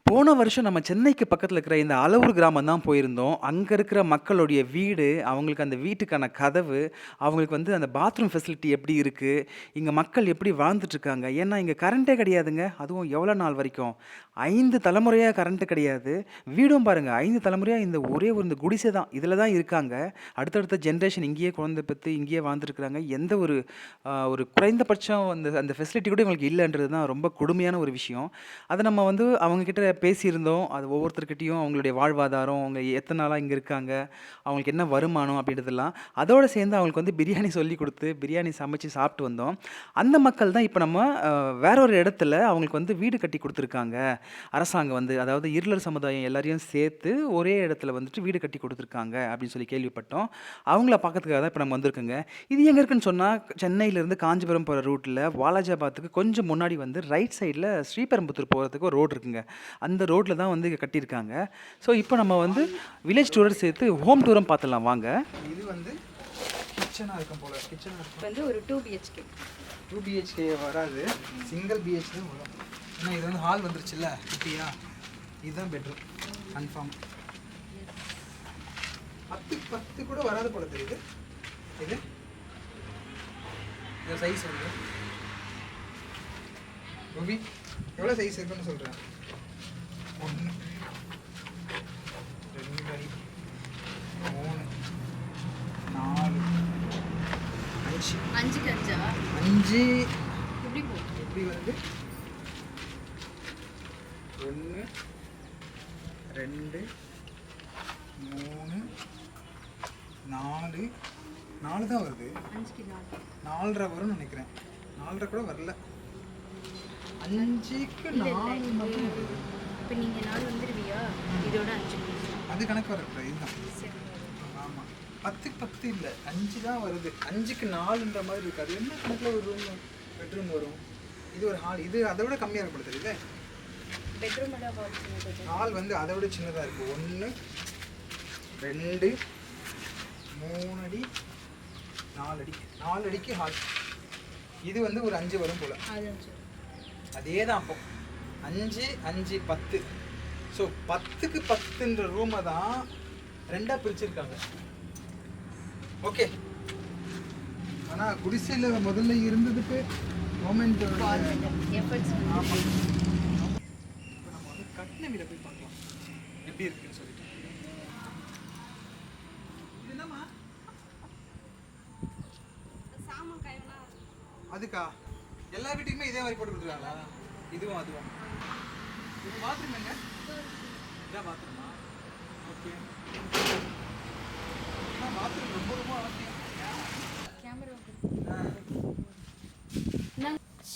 போன வருஷம் நம்ம சென்னைக்கு பக்கத்துல இருக்கிற இந்த அளவூர் கிராமம் தான் போயிருந்தோம். அங்க இருக்கிற மக்களுடைய வீடு, அவங்களுக்கு அந்த வீட்டுக்கான கதவு, அவங்களுக்கு வந்து அந்த பாத்ரூம் ஃபெசிலிட்டி எப்படி இருக்கு? இங்க மக்கள் எப்படி வாழ்ந்துட்டுருக்காங்க? ஏன்னா இங்க கரண்டே கிடையாதுங்க. அதுவும் எவ்வளோ நாள் வரைக்கும்? 5 தலைமுறையா கரண்ட் கிடையாது. வீடும் பாருங்க 5 தலைமுறையா இந்த ஒரே ஒரு இந்த குடிசை தான். இதுல தான் இருக்காங்க. அடுத்தடுத்த ஜெனரேஷன் இங்கேயே குழந்தை பெத்து இங்கேயே வாழ்ந்துருக்காங்க. எந்த ஒரு ஒரு குறைந்தபட்சம் அந்த அந்த ஃபெசிலிட்டி கூட இவங்களுக்கு இல்லன்றது தான் ரொம்ப கொடுமையான ஒரு விஷயம். அத நம்ம வந்து அவங்க கிட்ட பேசியிருந்தோம். அது ஒவ்வொருத்தர்கிட்டயும் அவங்களுடைய வாழ்வாதாரம், அவங்க எத்தன நாளா இங்க இருக்காங்க, அவங்களுக்கு என்ன வருமானம் அப்படின்றதெல்லாம். அதோட சேர்ந்து அவங்களுக்கு வந்து பிரியாணி சொல்லிக் குடுத்து, பிரியாணி சமைச்சு சாப்பிட்டு வந்தோம். அந்த மக்கள் தான் இப்ப நம்ம வேற ஒரு இடத்துல அவங்களுக்கு வந்து வீடு கட்டி குடுத்துருக்காங்க. அரசாங்கம் வந்து அதாவது இருளர் சமுதாயம் எல்லாரையும் சேர்த்து ஒரே இடத்துல வந்துட்டு வீடு கட்டி குடுத்துருக்காங்க அப்படின்னு சொல்லி கேள்விப்பட்டோம். அவங்கள பார்க்கறதுக்காக தான் இப்ப நம்ம வந்திருக்கோங்க. இது எங்க இருக்குன்னு சொன்னா, சென்னையிலிருந்து காஞ்சிபுரம் போற ரூட்ல வாலாஜாபாத்துக்கு கொஞ்சம் முன்னாடி வந்து ரைட் சைட்ல ஸ்ரீபெரும்புத்தூர் போறதுக்கு ஒரு ரோடு இருக்குங்க. அந்த ரோட்ல தான் வந்து கட்டியிருக்காங்க. ஸோ இப்போ நம்ம வந்து வில்லேஜ் டூரோட சேர்த்து ஹோம் டூரும் பார்த்துடலாம் வாங்க. இது வந்து கிச்சனா இருக்கும் போல. கிச்சனா இருக்கும். வந்து ஒரு 2 பிஹெச்கே. 2 பிஹெச்கே வராது. சிங்கிள் பிஹெச் தான் வரும். ஏன்னா இது வந்து ஹால் வந்துருச்சுல்ல குட்டியா. இதுதான் பெட்ரூம் கன்ஃபார்ம். 10 கூட வராது போல தெரியுது. இது இந்த சைஸ் வந்து ரூபி எவ்வளோ சைஸ் இருக்குன்னு சொல்கிறேன். 1 2 அடி 3 4 5 5க்கு 5ஆ? 5 எப்படி போகும்? எப்படி வருது? 1 2 3 4 4 தான் வருது. 5க்கு 4. 4.5 வரும்னு நினைக்கிறேன். 4.5 கூட வரல. 5க்கு 4 மட்டும் வருது. இப்போ நீங்க 4 வந்துருவியா? இதோட 5 பிஹெச்கே. அது கணக்கு வரக்கூடாது. இதுதான். சரி. ஆமாம் 10க்கு 10 இல்லை 5 தான் வருது. 5க்கு 4ன்ற மாதிரி இருக்காது. என்ன கணக்கில் ஒரு ரூம் பெட்ரூம் வரும்? இது ஒரு ஹால். இது அதை விட கம்மியாக இருக்கும் தெரியுது. பெட்ரூமோட வாட்ச் ஹால் வந்து அதை விட சின்னதாக இருக்குது. 1 2 3 அடி 4 அடி 4 அடிக்கு ஹால். இது வந்து ஒரு 5 வரும் போல். அது 5. அதே தான். அப்போ 5 5 10. ஸோ 10க்கு 10ன்ற ரூமை தான் 2ஆக பிரிச்சிருக்காங்க. ஓகே. ஆனால் குடிசையில் முதல்ல இருந்ததுக்கு கவர்மெண்ட் எஃபர்ட்ஸ். ஆமாம். இப்போ நம்ம வந்து கட்டின வீடை போய் பார்க்கலாம் எப்படி இருக்குன்னு சொல்லிட்டு. இது என்னம்மா? அதுக்கா எல்லா வீட்டுக்குமே இதே மாதிரி போட்டு கொடுத்துருக்காங்களா? இதுவும் அதுவும். இது பாத்ரூம் எங்க? இதான் பாத்ரூமா? ஓகே. பாத்ரூம் ரொம்ப ரொம்ப அவசியம். கேமரா.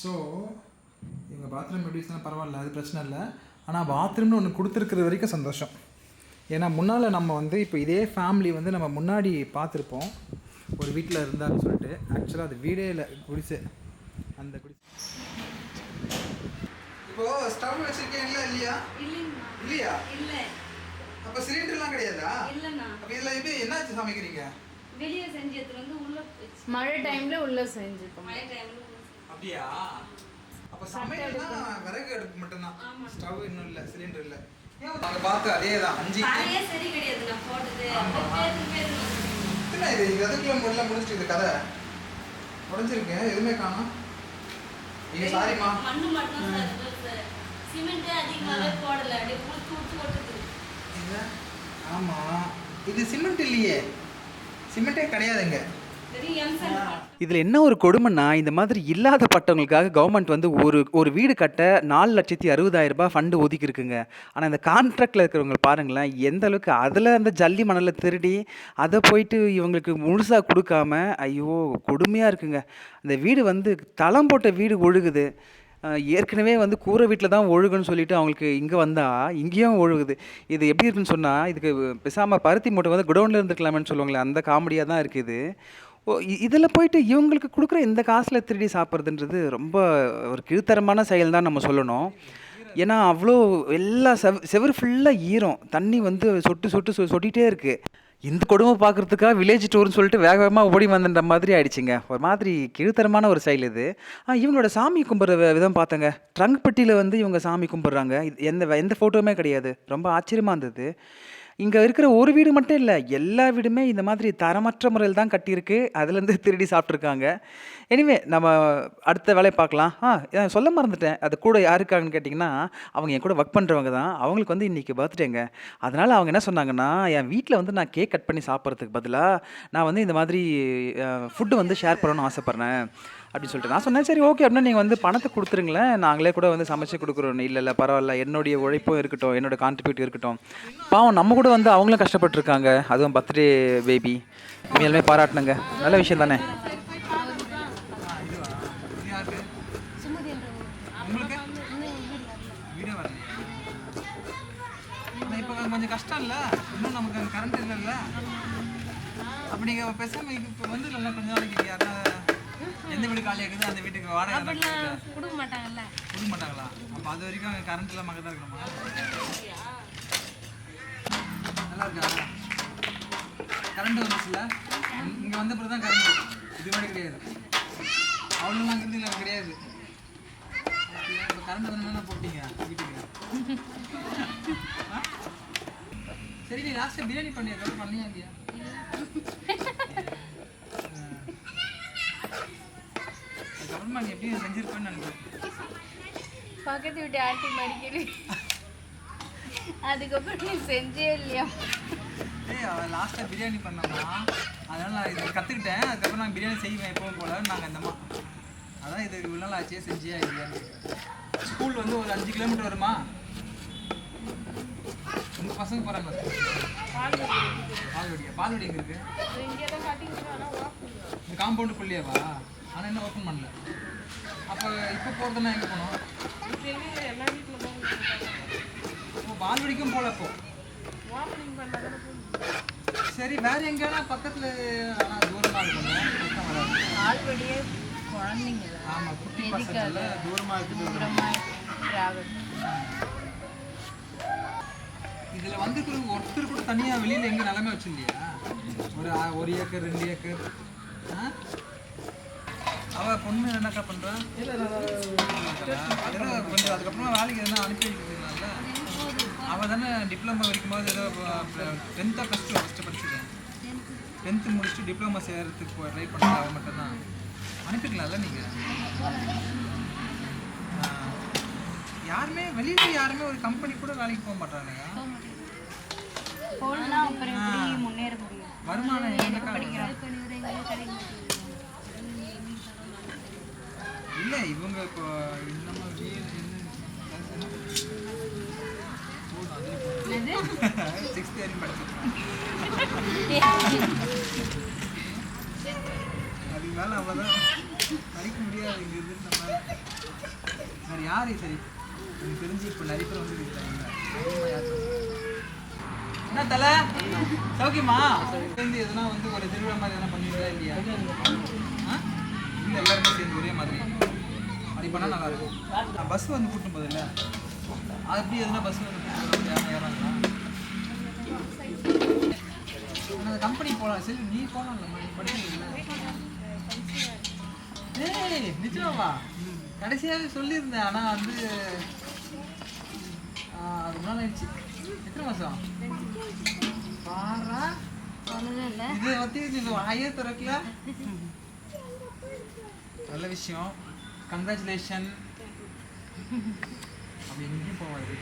ஸோ எங்கள் பாத்ரூம் எப்படி சொன்னால் பரவாயில்ல, அது பிரச்சனை இல்லை. ஆனால் பாத்ரூம்னு ஒன்று கொடுத்துருக்குற வரைக்கும் சந்தோஷம். ஏன்னா முன்னால் நம்ம வந்து இப்போ இதே ஃபேமிலி வந்து நம்ம முன்னாடி பார்த்துருப்போம் ஒரு வீட்டில் இருந்தான்னு சொல்லிட்டு. ஆக்சுவலாக அது வீடே இல்லை, குடிசை. அந்த குடிசை இப்போது ஸ்டவ் வச்சுருக்கீங்களா இல்லையா? இல்லையா? இல்லை. அப்போ சிலிண்டர்லாம் கிடையாதா? இல்லைண்ணா. அப்போ இதில் எப்படி என்னாச்சு சமைக்கிறீங்க? வெளியே செஞ்சது வந்து உள்ள மழை டைம்ல உள்ள செஞ்சுப்போம். மழை டைம்ல அப்படியா? அப்போ சமையல்னா விறகு அடுப்பு மட்டும்தான். ஸ்டவ் இன்னும் இல்லை, சிலிண்டர் இல்லை. நாங்கள் பார்த்து அதே தான் 5 அதே சரி கிடையாது. நான் போட்டது என்ன இது எதுக்குள்ள முடியல முடிஞ்சிட்டு இது கதை முடிஞ்சிருக்கேன். எதுவுமே காணோம். நீங்கள் சாரிம்மா. மண்ணு மட்டும் சார். சிமெண்ட் அதிகமாகவே போடல. அப்படியே ஊற்றி ஊற்றி ஓட்டுது. ஆமாம், இது சிமெண்ட் இல்லையே. சிமெண்ட்டே கிடையாதுங்க. வெறும் எம்சாண்ட். இதில் என்ன ஒரு கொடுமைன்னா, இந்த மாதிரி இல்லாத பட்டவங்களுக்காக கவர்மெண்ட் வந்து ஒரு வீடு கட்ட 4,60,000 ரூபாய் ஃபண்டு ஒதுக்கியிருக்குங்க. ஆனால் இந்த கான்ட்ராக்டில் இருக்கிறவங்க பாருங்களேன், எந்த அளவுக்கு அதில் அந்த ஜல்லி மணலை திருடி அதை போயிட்டு இவங்களுக்கு முழுசாக கொடுக்காம, ஐயோ கொடுமையாக இருக்குங்க. அந்த வீடு வந்து தளம் போட்ட வீடு ஒழுகுது. ஏற்கனவே வந்து கூரை வீட்டில் தான் ஒழுகுன்னு சொல்லிட்டு அவங்களுக்கு இங்கே வந்தால் இங்கேயும் ஒழுகுது. இது எப்படி இருக்குன்னு சொன்னால், இதுக்கு பேசாமல் பருத்தி மூட்டை வந்து குடோனில் இருந்துருக்கலாமேன்னு சொல்லுவாங்களே, அந்த காமெடியாக தான் இருக்குது. ஓ இதில் போயிட்டு இவங்களுக்கு கொடுக்குற இந்த காசில் திருடி சாப்பிட்றதுன்றது ரொம்ப ஒரு கீழ்த்தரமான செயல் தான் நம்ம சொல்லணும். ஏன்னா அவ்வளோ எல்லா செவுரு ஃபுல்லாக ஈரம். தண்ணி வந்து சொட்டு சொட்டு சொட்டிகிட்டே இருக்குது. இந்த கொடுமை பார்க்குறதுக்காக வில்லேஜ் டூர்ன்னு சொல்லிட்டு வேக வேகமாக ஓடி வந்துன்ற மாதிரி ஆயிடுச்சுங்க. ஒரு மாதிரி கீழ்த்தரமான ஒரு செயல் இது. இவங்களோட சாமி கும்பிட்ற விதம் பார்த்தேங்க. ட்ரங்க் பெட்டியில வந்து இவங்க சாமி கும்பிட்றாங்க. இது எந்த ஃபோட்டோவுமே கிடையாது. ரொம்ப ஆச்சரியமா இருந்தது. இங்க இருக்கிற ஒரு வீடு மட்டும் இல்ல. எல்லா வீடுமே இந்த மாதிரி தரமற்ற முறையில தான் கட்டியிருக்கு. அதுலேருந்து திருடி சாப்ட்டுருக்காங்க. எனிவே நம்ம அடுத்த வேலைய பார்க்கலாம். சொல்ல மறந்துட்டேன். அது கூட யார் இருக்காங்கன்னு கேட்டிங்கன்னா, அவங்க என் கூட ஒர்க் பண்றவங்க தான். அவங்களுக்கு வந்து இன்னைக்கு பர்த்டேங்க. அதனால அவங்க என்ன சொன்னாங்கன்னா, என் வீட்ல வந்து நான் கேக் கட் பண்ணி சாப்பிடுறதுக்கு பதிலா, நான் வந்து இந்த மாதிரி ஃபுட் வந்து ஷேர் பண்ணணும்னு ஆசைப்படுறேன். அப்படின்னு சொல்லிட்டு நான் சொன்னேன், "சரி ஓகே. அப்படின்னா நீங்க வந்து பணத்த குடுத்துருங்களேன். நாங்களே கூட வந்து சமைச்சு குடுக்குறோம்." "இல்ல, இல்ல பரவால்ல. என்னுடைய உழைப்பும் இருக்கட்டும். என்னோட கான்ட்ரிபியூட் இருக்கட்டும்." பாவம் நம்ம கூட வந்து அவங்களும் கஷ்டப்பட்டுருக்காங்க. அதுவும் பர்த்டே பேபி. உண்மையாலுமே பாராட்டணுங்க. நல்ல விஷயம் தானே! உங்களுக்கு வீடியோ வரலையா? ஆனா இப்போ கொஞ்சம் கஷ்டம் இல்ல? இன்னும் நமக்கு கரண்ட் இல்லல்ல? அப்ப நீங்க பேசாம இப்போ வந்து இல்ல கொஞ்ச நாளைக்கு யாரா எந்த வீடு காலியா இருக்குது அந்த வீட்டுக்கு வாடகை கொடுக்க மாட்டாங்கல்ல. கொடுக்க மாட்டாங்களா? அப்ப அது வரைக்கும் அங்க கரண்ட் இல்லாம அங்க தான் இருக்கணுமா? நல்லா இருக்கா? கரண்ட் வந்துச்சுல? இங்க வந்த பிறகு தான் கரண்ட். இது மாதிரி கிடையாது. அவ்வளோ அங்கிருந்து இல்லை கிடையாது. இப்போ கரண்ட் வந்து போட்டீங்க வீட்டுக்கு. சரி நீ லாஸ்ட்டாக பிரியாணி பண்ணியா பண்ணியா இல்லையா? அதுக்கப்புறமா நீ எப்படி செஞ்சிருப்பேன்னு நினைக்கிறேன். பக்கத்து வீட்டு ஆண்டி மடிக்கடி அதுக்கப்புறம் நீ செஞ்சே இல்லையா? அவள் லாஸ்ட்டாக பிரியாணி பண்ணோம்னா அதனால் நான் இது கற்றுக்கிட்டேன். அதுக்கப்புறம் நான் பிரியாணி செய்வேன் எப்பவும் போல. நாங்கள் இந்த அதான் இது இவ்வளோ நாள் ஆச்சே செஞ்சியா இல்லையான்னு. ஸ்கூல் வந்து ஒரு 5 கிலோமீட்டர் வருமா? உங்கள் பசங்க போகிறாங்க பால்வடி எங்கே இருக்குது? இந்த காம்பவுண்டுக்குள்ளேயேவா? ஆனால் என்ன ஓப்பன் பண்ணல. அப்போ இப்போ போகிறதுனா எங்கே போகணும்? இப்போ பால்வடிக்கும் போகல. இப்போ சரி வேற எங்கேனா பக்கத்தில் ஆனால் தூரமாக இருக்கணும். பால்வடியே குழந்தைங்க. ஆமாம் குட்டி பசங்கள்ல தூரமாக இருக்குது. இதில் வந்து ஒருத்தர் கூட தனியாக வெளியில் எங்கே நிலமே வச்சுருந்தியா? ஒரு ஏக்கர் 2 ஏக்கர். அவள் பொண்ணு என்னக்கா பண்ணுறா? அதெல்லாம் கொஞ்சம் அதுக்கப்புறமா வேலைக்கு எதனா அனுப்பி வைக்கிறதுனால அவள் தானே டிப்ளமோ வரைக்கும்போது ஏதோ 10th ஃபஸ்ட்டு படிச்சிருக்கேன். 10th முடிச்சுட்டு டிப்ளமோ செய்கிறதுக்கு ட்ரை பண்ணல. அவள் மட்டும் தான் அனுப்பிக்கலாம்ல நீங்கள்? யாருமே வெளியில் யாருமே ஒரு கம்பெனி கூட வேலைக்கு போக மாட்டாங்க. வருமானம் இல்லை இவங்க இப்போ நம்ம 6th வரைக்கும் படிச்சிருக்காங்க. அதுக்கு மேலே அவ்வளோதான் படிக்க முடியாது. இங்கே இருந்து நம்ம வேறு யார் சரி எனக்கு தெரிஞ்சு இப்போ நிறைய பேர் வந்து என்ன தலை சௌக்கியமா? சேர்ந்து எதுனா வந்து ஒரு திருவிழா மாதிரி எதனா பண்ணுவீங்களா இல்லையா? இல்லை எல்லாருமே சேர்ந்து ஒரே மாதிரி அப்படி பண்ணால் நல்லாயிருக்கும். பஸ் வந்து கூட்டும் போதில்ல அது எப்படி எதுனா பஸ் வந்து ஏறாங்களா? அந்த கம்பெனி போகலாம். சரி நீ போகலாம்ல படிக்கிறீங்களா? ஏய் நிச்சயமா கடைசியாகவே சொல்லியிருந்தேன். ஆனால் வந்து அது நாள் ஆயிடுச்சு. எத்தனை மாதம் பாரா இதை பற்றி நீங்கள் வாயே திறக்கல. நல்ல விஷயம். கங்க்ராச்சுலேஷன். அப்படி எங்கேயும் போவாது.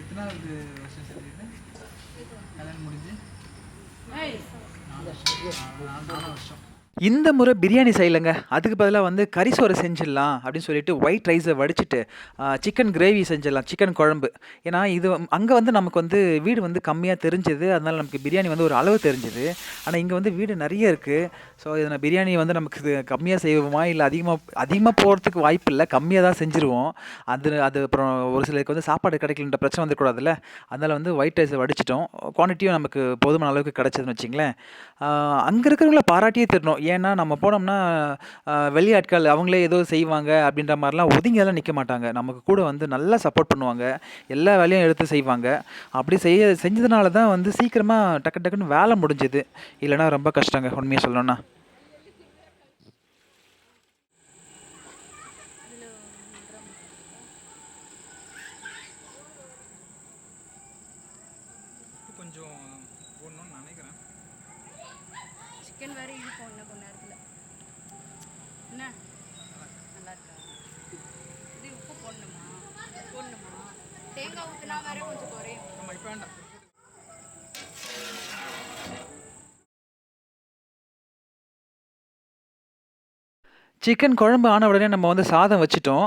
எத்தனாவது வருஷம் சொல்லிட்டு கல்யாணம் முடிஞ்சு 4 வருஷம். இந்த முறை பிரியாணி செய்யலைங்க. அதுக்கு பதிலாக வந்து கறி சோறு செஞ்சிடலாம் அப்படின்னு சொல்லிட்டு ஒயிட் ரைஸை வடிச்சிட்டு சிக்கன் கிரேவி செஞ்சிடலாம், சிக்கன் குழம்பு. ஏன்னா இது அங்கே வந்து நமக்கு வந்து வீடு வந்து கம்மியாக தெரிஞ்சுது. அதனால் நமக்கு பிரியாணி வந்து ஒரு அளவு தெரிஞ்சுது. ஆனால் இங்கே வந்து வீடு நிறைய இருக்குது. ஸோ இதில் பிரியாணி வந்து நமக்கு இது கம்மியாக செய்வோமா இல்லை அதிகமாக போகிறதுக்கு வாய்ப்பு இல்லை. கம்மியாக தான் செஞ்சுருவோம். அது அப்புறம் ஒரு சிலருக்கு வந்து சாப்பாடு கிடைக்கலன்ற பிரச்சனை வந்துக்கூடாதுல்ல. அதனால் வந்து ஒயிட் ரைஸை வடிச்சிட்டோம். குவான்டிட்டியும் நமக்கு போதுமான அளவுக்கு கிடச்சதுன்னு வச்சிங்களேன். அங்கே இருக்கிறவங்கள பாராட்டியே தரணும். ஏன்னா நம்ம போனோம்னா வெளியாட்கள் அவங்களே ஏதோ செய்வாங்க அப்படின்ற மாதிரிலாம் ஒதுங்கியெல்லாம் நிற்க மாட்டாங்க. நமக்கு கூட வந்து நல்லா சப்போர்ட் பண்ணுவாங்க. எல்லா வேலையும் எடுத்து செய்வாங்க. அப்படி செஞ்சதுனால தான் வந்து சீக்கிரமா டக்கு டக்குன்னு வேலை முடிஞ்சுது. இல்லைன்னா ரொம்ப கஷ்டங்க உண்மையை சொல்லணும்னா. கொஞ்சம் போடணும்னு நினைக்கிறேன். சிக்கன் வேற இழுக்கும் இன்னும் கொஞ்ச நேரத்தில். என்ன நல்லா இருக்கா? இது உப்பு போடணுமா? தேங்காய் ஊற்றினா வேற கொஞ்சம் குறையும். நம்ம இப்போ வேண்டாம். சிக்கன் குழம்பு ஆன உடனே நம்ம வந்து சாதம் வச்சுட்டோம்.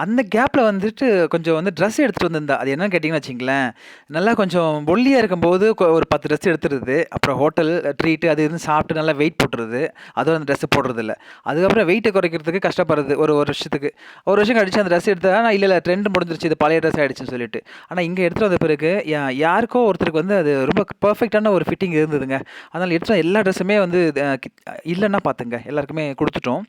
அந்த கேப்ல வந்துட்டு கொஞ்சம் வந்து ட்ரெஸ் எடுத்துட்டு வந்திருந்தா. அது என்னன்னு கேட்டீங்கன்னு வச்சுக்கங்களேன், நல்லா கொஞ்சம் ஒல்லியா இருக்கும்போது ஒரு 10 ட்ரெஸ் எடுத்துருது. அப்புறம் ஹோட்டல் ட்ரீட் அது இதுன்னு சாப்பிட்டு நல்லா வெயிட் போட்டுருது. அதுவும் அந்த ட்ரெஸ் போடுறதில்ல. அதுக்கப்புறம் வெயிட்ட குறைக்கிறதுக்கு கஷ்டப்படுறது ஒரு ஒரு வருஷத்துக்கு. ஒரு வருஷம் கழிச்சு அந்த ட்ரெஸ் எடுத்தா, நான் இல்ல ட்ரெண்ட் முடிஞ்சிருச்சு. இது பழைய ட்ரெஸ் ஆயிடுச்சுன்னு சொல்லிட்டு. ஆனா இங்க எடுத்துட்டு வந்த பிறகு யாருக்கோ ஒருத்தருக்கு வந்து அது ரொம்ப பெர்ஃபெக்ட்டான ஒரு ஃபிட்டிங் இருந்ததுங்க. அதனால எடுத்த எல்லா ட்ரெஸ்ஸுமே வந்து இல்லன்னா பாத்துங்க. எல்லாருக்குமே குடுத்துட்டோம்.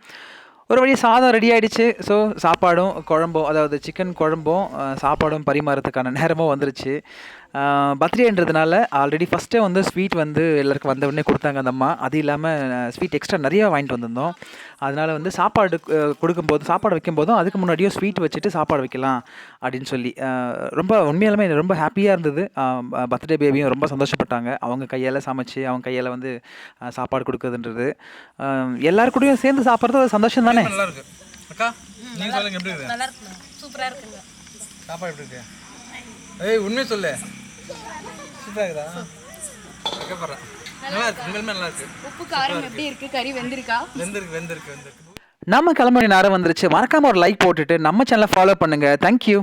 ஒரு வழியா சாதம் ரெடி ஆயிடுச்சு. ஸோ சாப்பாடும், குழம்பும் அதாவது சிக்கன் குழம்பும், சாப்பாடும் பரிமாறதுக்கான நேரமும் வந்துருச்சு. பர்த்டேன்றதுனால ஆல்ரெடி ஃபர்ஸ்ட்டே வந்து ஸ்வீட் வந்து எல்லாருக்கும் வந்த உடனே குடுத்தாங்க அந்த அம்மா. அது இல்லாம ஸ்வீட் எக்ஸ்ட்ரா நெறையா வாங்கிட்டு வந்திருந்தோம். அதனால வந்து சாப்பாடு கொடுக்கும்போது சாப்பாடு வைக்கும்போதும் அதுக்கு முன்னாடியும் ஸ்வீட் வச்சுட்டு சாப்பாடு வைக்கலாம் அப்படின்னு சொல்லி. ரொம்ப உண்மையாலுமே ரொம்ப ஹேப்பியா இருந்தது. பர்த்டே பேபியும் ரொம்ப சந்தோஷப்பட்டாங்க. அவங்க கையால சமைச்சு, அவங்க கையால வந்து சாப்பாடு குடுக்குறதுன்றது. எல்லார் கூடயும் சேர்ந்து சாப்பிடுறது ஒரு சந்தோஷம் தானே! நல்லா இருக்கு. அக்கா நீங்க சொல்லுங்க எப்படி இருக்கு? நல்லா இருக்குங்க. சூப்பராக இருக்குங்க. சாப்பாடு எப்படி இருக்கு? ஏய் உண்மையை சொல்லு. சூப்பரா இருக்குதா? அக்கா பாரு. நல்லா இருக்கு. உண்மையிலுமே நல்லா இருக்கு. உப்பு காரம் எப்படி இருக்கு? கறி வெந்திருக்கா? வெந்திருக்கு. நம்ம கிளம்ப வேண்டிய நேரம் வந்துருச்சு. மறக்காம ஒரு லைக் போட்டுட்டு நம்ம சேனலை ஃபாலோ பண்ணுங்க. Thank you.